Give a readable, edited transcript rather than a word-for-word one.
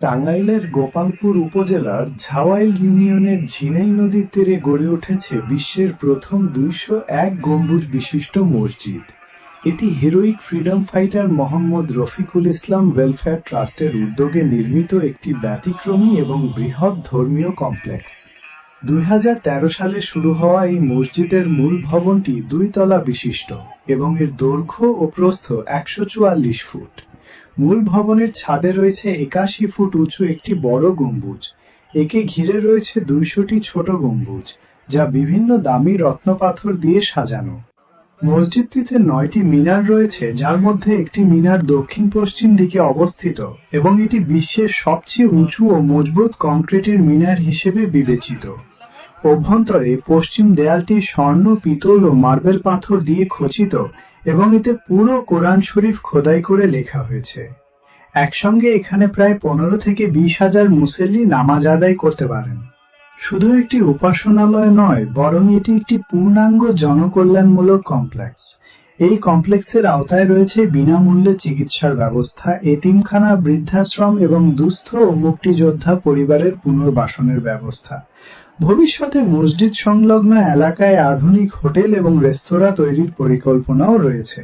টাঙ্গাইলের গোপালপুর উপজেলার ঝাওয়াইল ইউনিয়নের ঝিনাই নদীর তীরে গড়ে উঠেছে বিশ্বের প্রথম ২০১ গম্বুজ বিশিষ্ট মসজিদ। এটি heroic freedom fighter Mohammad Rafiqul Islam welfare ট্রাস্টের উদ্যোগে নির্মিত একটি ব্যতিক্রমী এবং বৃহৎ ধর্মীয় কমপ্লেক্স। ২০১৩ সালে শুরু হওয়া এই মসজিদের মূল ভবনটি ২ তলা বিশিষ্ট এবং এর দৈর্ঘ্য ও প্রস্থ ১৪৪ ফুট। মূল ভবনের ছাদে রয়েছে ৮১ ফুট উঁচু একটি বড় গম্বুজ। একে ঘিরে রয়েছে ২০০টি ছোট গম্বুজ, যা বিভিন্ন দামি রত্নপাথর দিয়ে সাজানো। মসজিদটিতে ৯টি মিনার রয়েছে, যার মধ্যে একটি মিনার দক্ষিণ পশ্চিম দিকে অবস্থিত এবং এটি বিশ্বের সবচেয়ে উঁচু ও মজবুত কংক্রিটের মিনার হিসেবে বিবেচিত। অভ্যন্তরে পশ্চিম দেয়ালটি স্বর্ণ, পিতল ও মার্বেল পাথর দিয়ে খচিত এবং এতে পুরো কোরআন শরীফ খোদাই করে লেখা হয়েছে। একসঙ্গে এখানে প্রায় ১৫ থেকে ২০ হাজার মুসল্লি নামাজ আদায় করতে পারেন। শুধু একটি উপাসনালয় নয়, বরং এটি একটি পূর্ণাঙ্গ জনকল্যাণমূলক কমপ্লেক্স। এই কমপ্লেক্সের আওতায় রয়েছে বিনামূল্যে চিকিৎসার ব্যবস্থা, এতিমখানা, বৃদ্ধাশ্রম এবং দুস্থ ও মুক্তিযোদ্ধা পরিবারের পুনর্বাসনের ব্যবস্থা। ভবিষ্যতে মসজিদ সংলগ্ন এলাকায় আধুনিক হোটেল এবং রেস্তোরাঁ তৈরির পরিকল্পনাও রয়েছে।